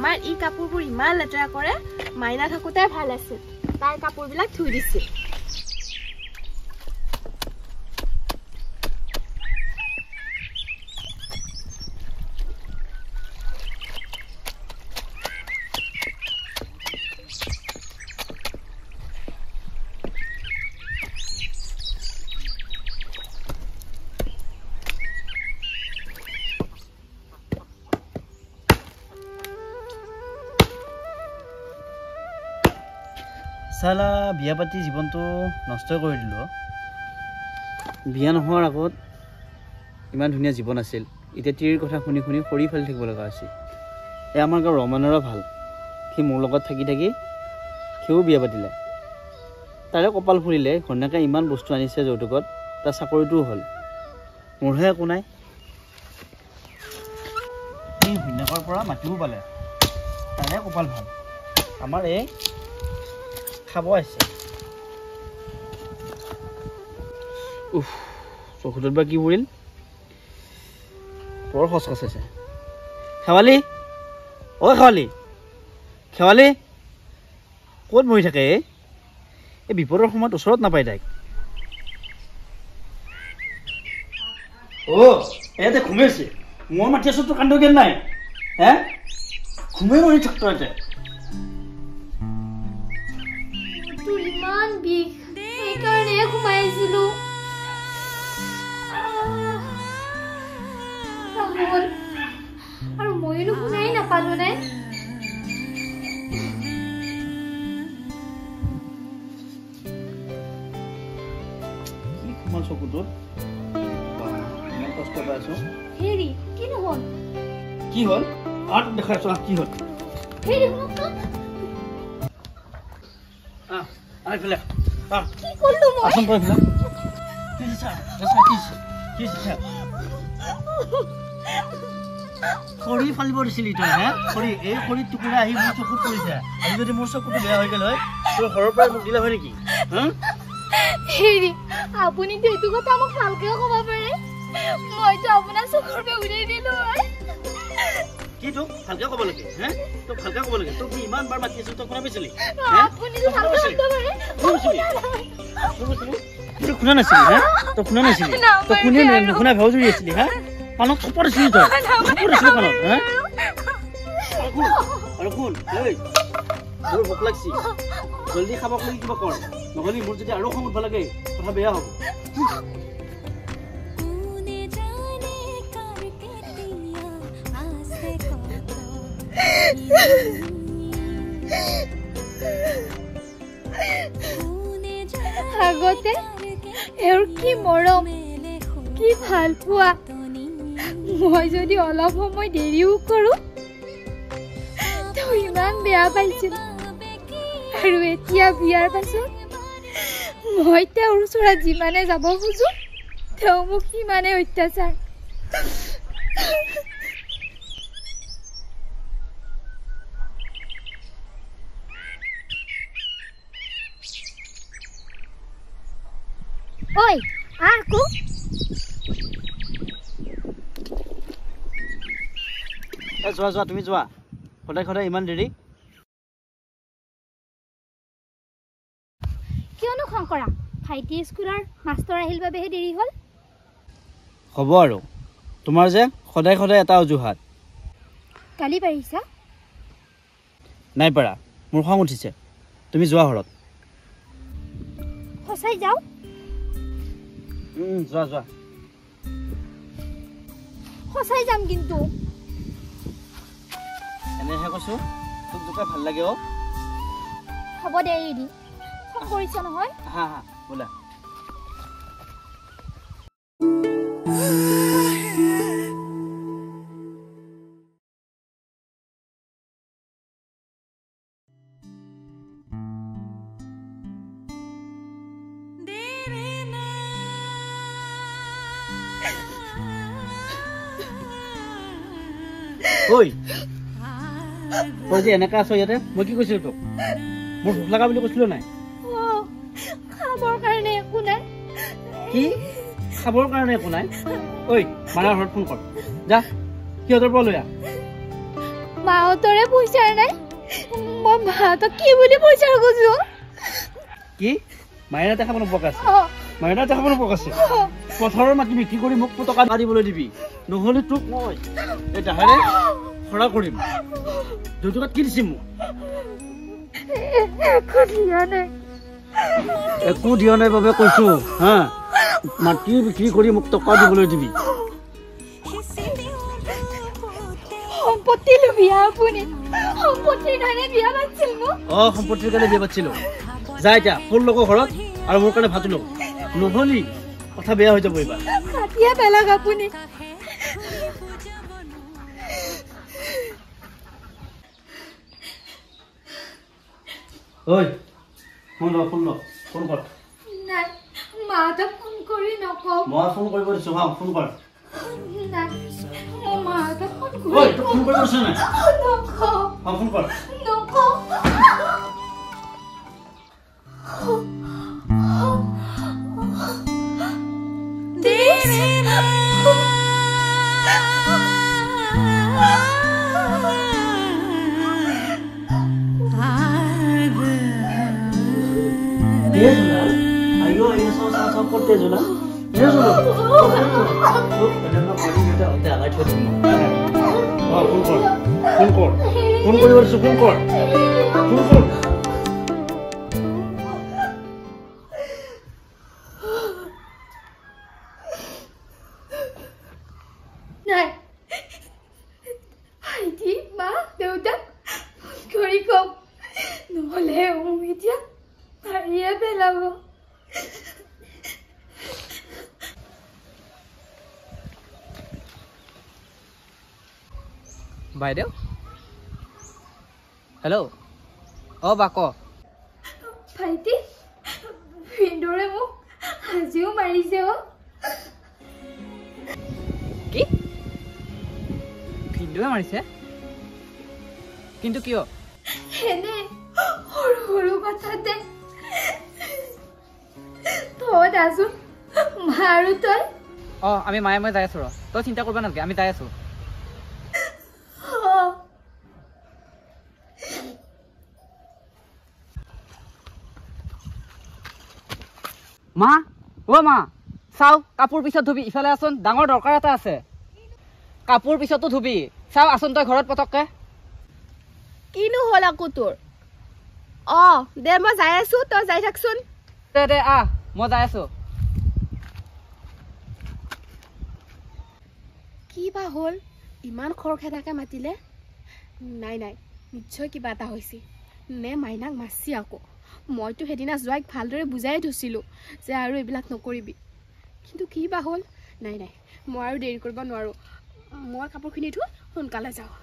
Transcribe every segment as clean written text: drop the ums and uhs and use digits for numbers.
আমাৰ ই কাপোৰবোৰ ইমান লেতেৰা কৰে মাইনা থাকোতে ভাল আছিল তাৰ কাপোৰবিলাক ধুই দিছে সালা বিয়া পাতি জীৱনটো নষ্ট কৰি দিলো বিয়া নোহোৱাৰ আগত ইমান ধুনীয়া জীৱন আছিল এতিয়া তিৰিৰ কথা শুনি শুনি সৰি ফালি থাকিব লগা আছিল এই আমাৰ গাঁৱৰ ৰমানৰো ভাল সি মোৰ লগত থাকি থাকি সিও বিয়া পাতিলে তাৰে কপাল ফুৰিলে ঘৈণীয়েকে ইমান বস্তু আনিছে যৌতুকত তাৰ চাকৰিটোও হ'ল মোৰহে একো নাই এই ঘৈণীয়েকৰ পৰা মাতিও পালে তাৰে কপাল ভাল আমাৰ এই খাব আছে চকুটোত বা কি পৰিল বৰ খচখচ আছে শেৱালি অ শেৱালি শেৱালি ক'ত মৰি থাকে এই বিপদৰ সময়ত ওচৰত নাপায় তাইক ইয়াতে ঘুমাইছে মই মাতি আছো তোৰ কাণ্ড জ্ঞান নাই হে ঘুমাই মৰি থাক তই ইয়াতে ইমান বিষ সেইকাৰণে ঘুমাইছিলো আৰু মইনো শুনাই নাপালো নে চকুটোত ইমান কষ্ট পাইছো হেৰি কি নহল কি হ'ল আট দেখাইছো কি হ'ল হেৰি আইফালে কি কৰলো মই আসুন কই ফেলা কি খৰি ফালিব দিছিলি তই হে খৰি এই খৰি টুকুৰা আহি মোৰ চকুত পৰিছে আজি যদি মোৰ চকুটো বেয়া হৈ গ'ল হয় তোৰ ঘৰৰ পৰা মোক দিলা হয় নেকি হেৰি আপুনি এইটো কথা মোক ভালকে ক'ব পাৰে মইতো আপোনাৰ চকুৰ পৰা উৰাই দিলো কি তো ভালকে ক'ব লাগে হে তো ভালকে ক'ব লাগে তোক ইমান বাৰ মাতি আছো তই শুনা পাইছিলি আপুনি তো ভালকে ক'ব পাৰে তোৰ শুনা নাছিলি হে তই শুনা নাছিলি তই শুনি নুশুনা ভাও জুৰি আছিলি হা কাণত খপৰ আছিলি তই খপৰ আছিলি কাণত হে আৰু শুন ঐ মোৰ ভোক লাগছি জলদি খাব কৰি কিবা কৰ নহ'লে মোৰ যদি আৰু খং উঠব লাগে কথা বেয়া হ'ব আগতে এওঁৰ কি মৰম কি ভাল পোৱা মই যদি অলপ সময় দেৰিও কৰো তেওঁ ইমান বেয়া পাইছিল আৰু এতিয়া বিয়াৰ পাছত মই তেওঁৰ ওচৰত যিমানে যাব খোজো তেওঁ মোক সিমানে অত্যাচাৰ ঐ আকো যোৱা যোৱা তুমি যোৱা সদায় সদায় ইমান দেৰি কিয়নো খং কৰা ভাইটি স্কুলৰ মাষ্টৰ আহিল বাবেহে দেৰি হ'ল হ'ব আৰু তোমাৰ যে সদায় সদায় এটা অজুহাত কালি পাৰিছা নাই পাৰা মোৰ খং উঠিছে তুমি যোৱা ঘৰত সঁচাই যাও যোৱা যোৱা সঁচাই যাম কিন্তু এনেহে কৈছো তোক জোকা ভাল লাগে হ'ব দে এৰি খং কৰিছ নহয় হা হা বোলা ঐ তই যে এনেকা আছ ইয়াতে মই কি কৈছিলো তোক মোৰ ভোক লগা বুলি কৈছিলো নাই খাবৰ কাৰণে একো নাই কি খাবৰ কাৰণে একো নাই ঐ মাৰাৰ ঘৰত ফোন কৰ যা সিহঁতৰ পৰা লৈ আহ মা মাহঁতৰে পইচা নাই মই মাহঁতক কি বুলি পইচা খুজো কি মাইনা দেখাব নপকাছে মাইনা দেখাব নপকাছে পথাৰৰ মাটি বিক্ৰী কৰি মোক টকা দিবলৈ দিবি নহ'লে তোক মই এই দাহেৰে খৰা কৰিম দুটকাত কি দিছি মোক একো দিয়া নাই বাবে কৈছো হা মাটি বিক্ৰী কৰি মোক টকা দিবলৈ দিবি সম্পত্তি বিয়া আপুনি সম্পত্তিৰ কাৰণে বিয়া পাতিছিল মোক সম্পত্তিৰ কাৰণে বিয়া পাতিছিলো যা এতিয়া ফুল লগৰ ঘৰত আৰু মোৰ কাৰণে ভাতো লগ নহ'লি কথা বেয়া হৈ যাব এইবাৰ কাটিয়ে পেলাক আপুনি ঐ ফোন কৰ নাই মাহঁতক ফোন কৰি নকওঁ মই ফোন কৰিব দিছো হা ফোন কৰ নাই মই মাহঁতক ফোন ঐ তই ফোন কৰিব দিছ নাই নকওঁ ফোন কৰ নকওঁ ayo sama porte Zula. Ya Zula. Look, kadang paling kita udah agak cuci mau. Phone call. Này, phải đi má đâu đất, cười không? Nó leo người chứ, phải em phải làm không? বাইদেউ hello' বা ক ভাইটি ভিন্দৰে মোক আজিও মাৰিছে কি ভিন্দুৱে মাৰিছে কিন্তু কিয় এনে সৰু সৰু কথাতে তই আছোন মা আৰু তই আমি মায়ে মই যাই আছো ৰ তই চিন্তা কৰিব নালাগে আমি যাই আছো মা মা চাও কাপোৰ পিছত ধুবি ইফালে আছোন ডাঙৰ দৰকাৰ এটা আছে কাপোৰ পিছতো ধুবি চাও আছোন তই ঘৰত পতককে কিনো হ'ল আকৌ তোৰ দে মই যাই আছো তই যাই থাকচোন দে মই যাই আছো কি বা হ'ল ইমান খৰখেদাকে মাতিলে নাই নিশ্চয় কিবা এটা হৈছে নে মাইনাক মাছি আকৌ মইতো সেদিনা জোৱাইক ভালদৰে বুজাই থৈছিলোঁ যে আৰু এইবিলাক নকৰিবি কিন্তু কি বা হ'ল নাই মই আৰু দেৰি কৰিব নোৱাৰোঁ মই কাপোৰখিনি ধুই সোনকালে যাওঁ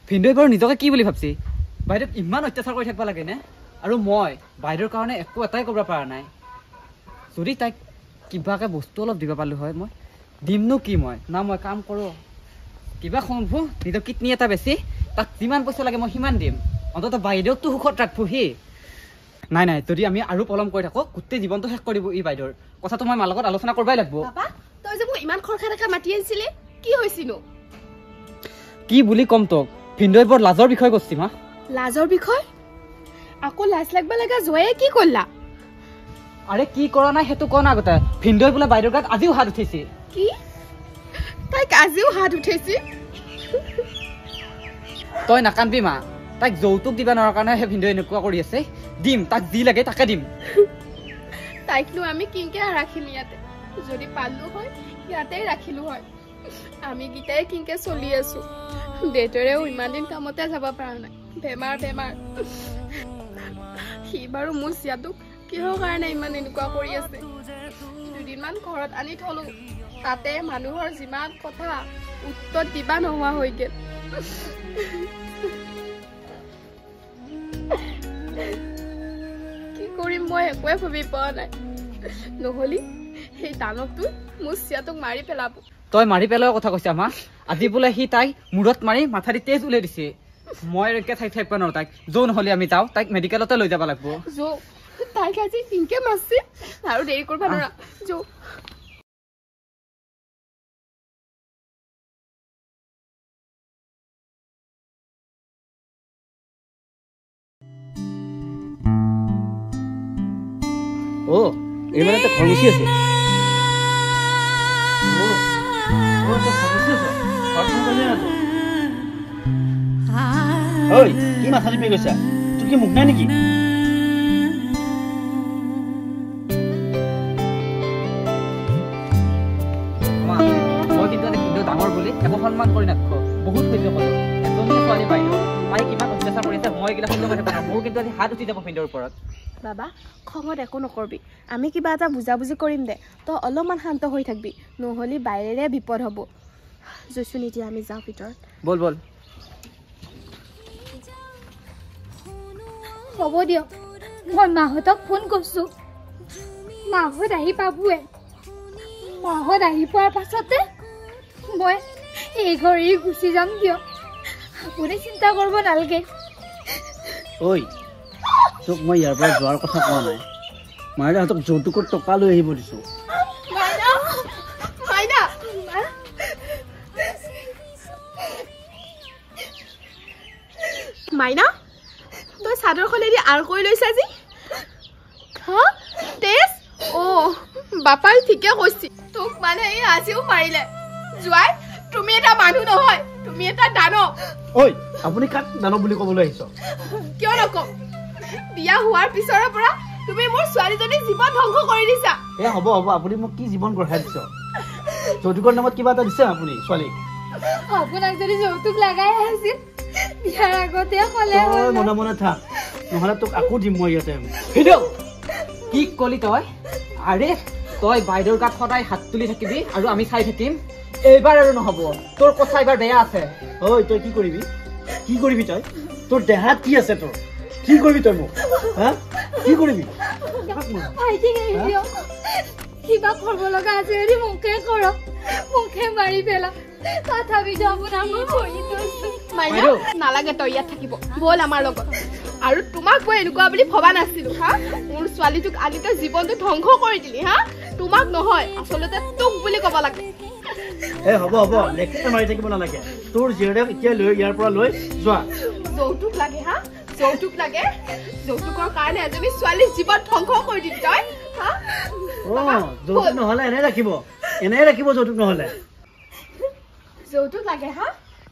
ভিন্দুৱে বাৰু নিজকে কি বুলি ভাবছি বাইদেউ ইমান অত্যাচাৰ কৰি থাকিব লাগে নে আৰু মই বাইদেউৰ কাৰণে একো এটাই কৰিব পৰা নাই যদি তাইক কিবাকে বস্তু অলপ দিব পাৰিলো হয় মই দিমনো কি মই না মই কাম কৰোঁ কিবা সম্ভৱ নিজৰ কিডনী এটা বেছি তাক যিমান পইচা লাগে মই সিমান দিম অন্ততঃ বাইদেউকতো সুখত ৰাখবো সি নাই যদি আমি আৰু পলম কৰি থাকোঁ গোটেই জীৱনটো শেষ কৰিব ই বাইদেউৰ কথাটো মই মাৰ লগত আলোচনা কৰিবই লাগিব বাবা তই যে মোক ইমান খৰখেদাকে মাতি আনিছিলি কি হৈছিনো কি বুলি কম তোক ভিন্দুৱে বৰ লাজৰ বিষয় কৰিছি মা লাজৰ বিষয় আকৌ লাজ লাগবা লাগা জয়ে কি কৰিলা আৰে কি কৰা নাই সেইটো কোৱা না আগতে ভিন্দুৱে বোলে বাইদেউৰ গাত আজিও হাত উঠিছে কি তাইক আজিও হাত উঠিছে তই নাকানবি মা তাইক যৌতুক দিবা নোৱাৰাৰ কাৰণে সেই ভিন্দুৱে এনেকুৱা কৰি আছে দিম তাক যি লাগে তাকে দিম তাইকনো আমি কিংকে ৰাখিম ইয়াতে যদি পালো হয় ইয়াতেই ৰাখিলো হয় আমি গীতাই কিংকে চলি আছো দেউতাৰেও ইমান দিন কামতে যাব পৰা নাই বেমাৰ সি বাৰু মোৰ চিয়াটোক কিহৰ কাৰণে ইমান এনেকুৱা কৰি আছে দুদিনমান ঘৰত আনি থলো তাতে মানুহৰ যিমান কথা উত্তৰ দিবা নোহোৱা হৈ গেল কি কৰিম মই একোৱে ভাবি পোৱা নাই নহলি সেই দানৱটো মুচিয়াটোক মাৰি পেলাব তই মাৰি পেলোৱাৰ কথা কৈছা মা আজি বোলে সি তাইক মূৰত মাৰি মাথা দি তেজ উলিয়াই দিছে মই একে থাকিব নোৱাৰো তাইক যৌ নহ'লে আমি যাওঁ তাইক মেডিকেলতে লৈ যাব লাগিব যৌ তাইক আজি ইনকে মাৰছি আৰু দেৰি কৰিব নোৱাৰা যৌ ও এই মানে একটা খৰগোশী আছে ওই কি মাথা টিপে গৈছা তোৰ কি মুখ নাই নেকি মই কিন্তু কিন্তু ডাঙৰ বুলি একো সন্মান কৰি নাথাকো বহুত সহ্য কৰোঁ এজনী ছোৱালী বাইদেউ তাই কিমান অত্যাচাৰ কৰিছে মই এইবিলাক সহ্য কৰি থাকোঁ মোৰ কিন্তু আজি হাত উঠি যাব ভিন্দৰ ওপৰত বাবা খঙত একো নকৰবি আমি কিবা এটা বুজাবুজি কৰিম দে তই অলপমান শান্ত হৈ থাকবি নহ'লে বাইৰেৰে বিপদ হ'ব জয়চোন এতিয়া আমি যাওঁ ভিতৰত বল বল হ'ব দিয়ক মই মাহঁতক ফোন কৰিছোঁ মাহঁত আহি পাবয়ে মাহঁত আহি পোৱাৰ পাছতে মই এই ঘৰ এৰি গুচি যাম দিয়ক আপুনি চিন্তা কৰিব নালাগে ঐ তোক মই ইয়াৰ পৰা যোৱাৰ কথা কোৱা নাই মাইনাহঁতক যৌতুকৰ টকা লৈ আহিব দিছোঁ মাইনা তই চাদৰখনেদি আৰ কৰি লৈছা যি হা তেজ অ' বাপাই ঠিকে কৈছি তোক মানে এই আজিও মাৰিলে জোৱাই তুমি এটা মানুহ নহয় তুমি এটা দানৱ ঐ আপুনি কাক দানৱ বুলি ক'বলৈ আহিছ কিয় নকম বিয়া হোৱাৰ পিছৰ পৰা তুমি মোৰ ছোৱালীজনীৰ জীৱন ধ্বংস কৰি দিছা এ হ'ব হ'ব আপুনি মোক কি জীৱন গঢ়াই দিছ যৌতুকৰ নামত কিবা এটা দিছে আপুনি ছোৱালীক আপোনাক যদি যৌতুক লাগাই আছিল বিয়াৰ আগতে ক'লে তই মনে মনে থাক নহ'লে তোক আকৌ দিম মই ইয়াতে কি কলি তই আৰে তই বাইদেউৰ গাত সদায় হাত তুলি থাকিবি আৰু আমি চাই থাকিম এইবাৰ আৰু নহ'ব তোৰ কথা এইবাৰ বেয়া আছে ঐ তই কি কৰিবি তই তোৰ দেহাত কি আছে তোৰ কি কৰিবি তই মোক হা কি কৰিবি কিবা কৰিব লগা আছে যদি মোকে কৰক মোকে মাৰি পেলা তথাপিতো আপোনাৰ মই ভৰি লৈছোঁ মাইনা নালাগে তই ইয়াত থাকিব বল আমাৰ লগত আৰু তোমাক মই এনেকুৱা বুলি ভবা নাছিলো হা মোৰ ছোৱালীটোক আজি তই জীৱনটো ধ্বংস কৰি দিলি হা তোমাক নহয় আচলতে তোক বুলি ক'ব লাগে এ হ'ব লেখতে মাৰি থাকিব নালাগে তোৰ জীয়েৰেক এতিয়া লৈ ইয়াৰ পৰা লৈ যোৱা যৌতুক লাগে হা যৌতুক লাগে যৌতুকৰ কাৰণে এজনী ছোৱালীৰ জীৱন ধ্বংস কৰি দিলি তই হা যৌতুক নহ'লে এনে ৰাখিব যৌতুক নহ'লে যৌতুক লাগে হা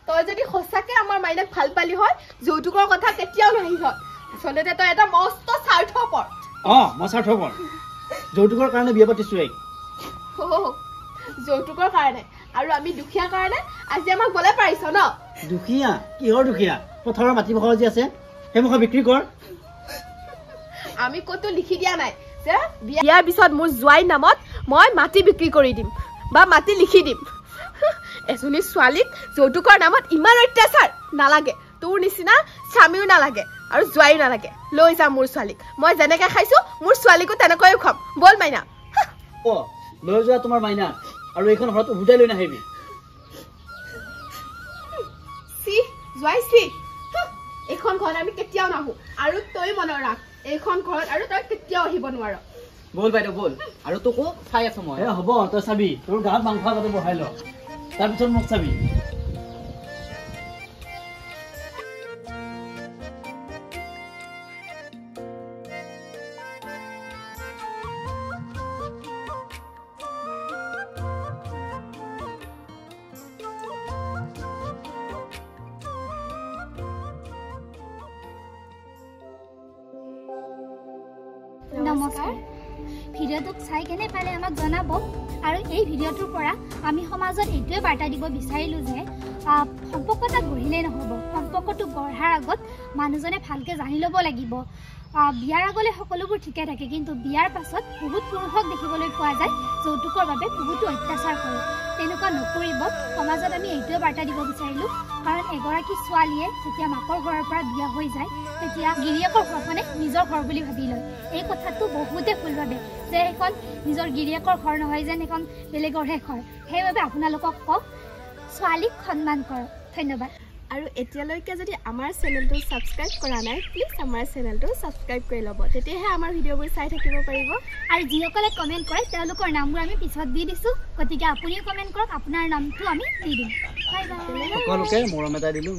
তই যদি সঁচাকে আমাৰ মাইনাক ভাল পালি হয় যৌতুকৰ কথা কেতিয়াও নাহিল হয় আচলতে তই এটা মস্ত স্বাৰ্থপৰ মই স্বাৰ্থপৰ যৌতুকৰ কাৰণে বিয়া পাতিছো যৌতুকৰ কাৰণে আৰু আমি দুখীয়া কাৰণে আজি আমাক বলে পাৰিছ ন দুখীয়া কিহৰ দুখীয়া পথাৰৰ মাটি বহৰ যি আছে সেইমুখা বিক্ৰী কৰ আমি ক'তো লিখি দিয়া নাই যে বিয়াৰ পিছত মোৰ জোৱাইৰ নামত মই মাটি বিক্ৰী কৰি দিম বা মাটি লিখি দিম এজনী ছোৱালীক যৌতুকৰ নামত ইমান অত্যাচাৰ নালাগে তোৰ নিচিনা স্বামীও নালাগে আৰু জোৱাইও নালাগে লৈ যাম মোৰ ছোৱালীক মই যেনেকৈ খাইছোঁ মোৰ ছোৱালীকো তেনেকৈও খুৱাম বল মাইনা লৈ যোৱা তোমাৰ মাইনা আৰু এইখন ঘৰত উভতাই লৈ নাহিবি জোৱাই এইখন ঘৰত আমি কেতিয়াও নাহো আৰু তই মনত ৰাখ এইখন ঘৰত আৰু তই কেতিয়াও আহিব নোৱাৰ বল বাইদেউ বল আৰু তোকো চাই আছো মই হ'ব তই চাবি তোৰ গাত মাংস আগতে বহাই ল তাৰপিছত মোক চাবি নমস্কাৰ ভিডিঅ'টোক চাই কেনে পালে আমাক জনাব আৰু এই ভিডিঅ'টোৰ পৰা আমি সমাজত এইটোৱে বাৰ্তা দিব বিচাৰিলোঁ যে সম্পৰ্ক এটা গঢ়িলেই নহ'ব সম্পৰ্কটো গঢ়াৰ আগত মানুহজনে ভালকৈ জানি ল'ব লাগিব বিয়াৰ আগলৈ সকলোবোৰ ঠিকে থাকে কিন্তু বিয়াৰ পাছত বহুত পুৰুষক দেখিবলৈ পোৱা যায় যৌতুকৰ বাবে বহুতো অত্যাচাৰ কৰে তেনেকুৱা নকৰিব সমাজত আমি এইটোৱে বাৰ্তা দিব বিচাৰিলোঁ কাৰণ এগৰাকী ছোৱালীয়ে যেতিয়া মাকৰ ঘৰৰ পৰা বিয়া হৈ যায় তেতিয়া গিৰিয়েকৰ ঘৰখনে নিজৰ ঘৰ বুলি ভাবি লয় এই কথাটো বহুতে ভুল ভাবে যে এখন নিজৰ গিৰিয়েকৰ ঘৰ নহয় যেন এখন বেলেগৰহে ঘৰ সেইবাবে আপোনালোকক কওক ছোৱালীক সন্মান কৰক ধন্যবাদ আৰু এতিয়ালৈকে যদি আমাৰ চেনেলটো ছাবস্ক্ৰাইব কৰা নাই প্লিজ আমাৰ চেনেলটো ছাবস্ক্ৰাইব কৰি ল'ব তেতিয়াহে আমাৰ ভিডিঅ'বোৰ চাই থাকিব পাৰিব আৰু যিসকলে কমেণ্ট কৰে তেওঁলোকৰ নামবোৰ আমি পিছত দি দিছোঁ গতিকে আপুনিও কমেণ্ট কৰক আপোনাৰ নামটো আমি দি দিম বাই বাই সকলোকে মৰম এটা দিলোঁ